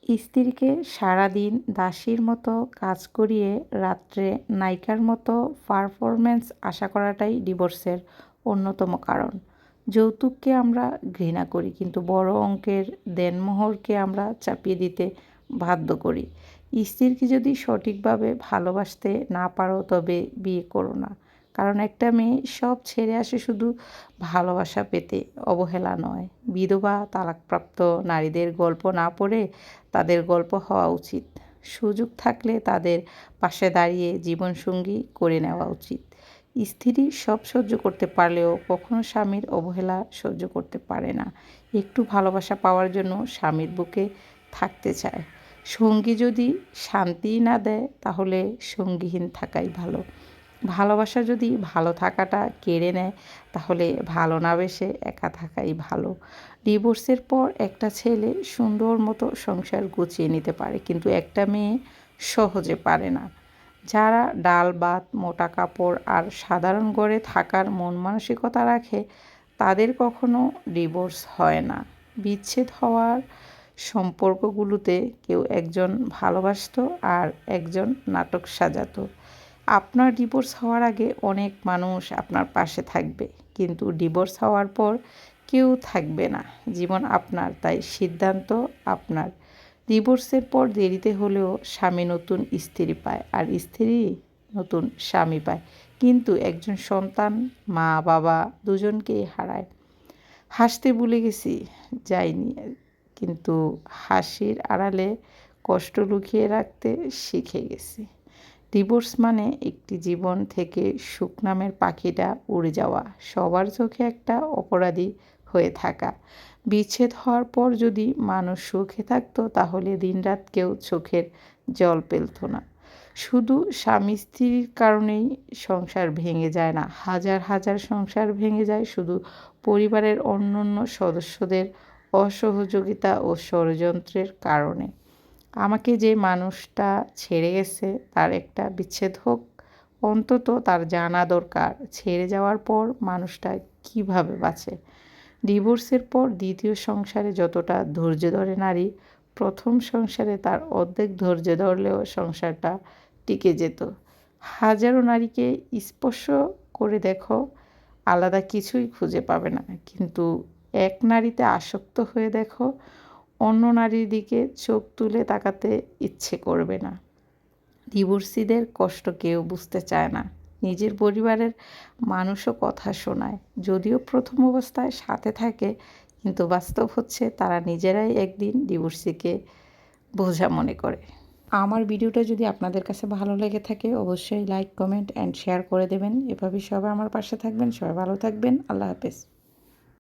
স্ত্রীকে সারাদিন দাসীর মতো কাজ করিয়ে রাত্রে নায়িকার মতো পারফরম্যান্স আশা করাটাই ডিভোর্সের অন্যতম কারণ। যৌতুককে আমরা ঘৃণা করি, কিন্তু বড় অঙ্কের দেনমোহরকে আমরা চাপিয়ে দিতে বাধ্য করি। স্ত্রীকে যদি সঠিকভাবে ভালোবাসতে না পারো তবে বিয়ে করো না। কারণ একটা মেয়ে সব ছেড়ে আসে শুধু ভালোবাসা পেতে, অবহেলা নয়। বিধবা, তালাকপ্রাপ্ত নারীদের গল্প না পড়ে তাদের গল্প হওয়া উচিত। সুযোগ থাকলে তাদের পাশে দাঁড়িয়ে জীবনসঙ্গী করে নেওয়া উচিত। স্ত্রী সব সহ্য করতে পারলেও কখনো স্বামীর অবহেলা সহ্য করতে পারে না। একটু ভালোবাসা পাওয়ার জন্য স্বামীর বুকে থাকতে চায়। সঙ্গী যদি শান্তি না দেয় তাহলে সঙ্গীহীন থাকাই ভালো। ভালোবাসা যদি ভালো থাকাটা কেড়ে নেয় তাহলে ভালো না বেসে একা থাকাই ভালো। ডিভোর্সের পর একটা ছেলে সুন্দর মতো সংসার গুছিয়ে নিতে পারে, কিন্তু একটা মেয়ে সহজে পারে না। যারা ডাল ভাত, মোটা কাপড় আর সাধারণ ঘরে থাকার মন মানসিকতা রাখে তাদের কখনো ডিভোর্স হয় না। বিচ্ছেদ হওয়ার সম্পর্কগুলোতে কেউ একজন ভালোবাসতো আর একজন নাটক সাজাতো। আপনার ডিভোর্স হওয়ার আগে অনেক মানুষ আপনার পাশে থাকবে, কিন্তু ডিভোর্স হওয়ার পর কেউ থাকবে না। জীবন আপনার, তাই সিদ্ধান্ত আপনার। ডিভোর্সের পর দেরিতে হলেও স্বামী নতুন স্ত্রী পায় আর স্ত্রী নতুন স্বামী পায়, কিন্তু একজন সন্তান মা বাবা দুজনকেই হারায়। হাসতে ভুলে গেছি যাইনি, কিন্তু হাসির আড়ালে কষ্ট লুকিয়ে রাখতে শিখে গেছি। ডিভোর্স মানে একটি জীবন থেকে সুখ নামের পাখিটা উড়ে যাওয়া, সবার চোখে একটা অপরাধী হয়ে থাকা। বিচ্ছেদ হওয়ার পর যদি মানুষ সুখে থাকতো তাহলে দিনরাত কেউ চোখের জল ফেলত না। শুধু স্বামী স্ত্রীর কারণেই সংসার ভেঙে যায় না, হাজার হাজার সংসার ভেঙে যায় শুধু পরিবারের অন্যান্য সদস্যদের অসহযোগিতা ও ষড়যন্ত্রের কারণে। আমাকে যে মানুষটা ছেড়ে গেছে তার একটা বিচ্ছেদ হোক, অন্তত তার জানা দরকার ছেড়ে যাওয়ার পর মানুষটা কিভাবে বাঁচে। ডিভোর্সের পর দ্বিতীয় সংসারে যতটা ধৈর্য ধরে নারী, প্রথম সংসারে তার অর্ধেক ধৈর্য ধরলেও সংসারটা টিকে যেত। হাজারো নারীকে স্পর্শ করে দেখো, আলাদা কিছুই খুঁজে পাবে না, কিন্তু এক নারীতে আসক্ত হয়ে দেখো, অন্য নারীর দিকে চোখ তুলে তাকাতে ইচ্ছে করবে না। ডিভোর্সিদের কষ্ট কেউ বুঝতে চায় না। নিজের পরিবারের মানুষও কথা শোনায়, যদিও প্রথম অবস্থায় সাথে থাকে, কিন্তু বাস্তব হচ্ছে তারা নিজেরাই একদিন ডিভোর্সিকে বোঝা মনে করে। আমার ভিডিওটা যদি আপনাদের কাছে ভালো লেগে থাকে অবশ্যই লাইক, কমেন্ট অ্যান্ড শেয়ার করে দেবেন। এভাবেই সবাই আমার পাশে থাকবেন। সবাই ভালো থাকবেন। আল্লাহ হাফেজ।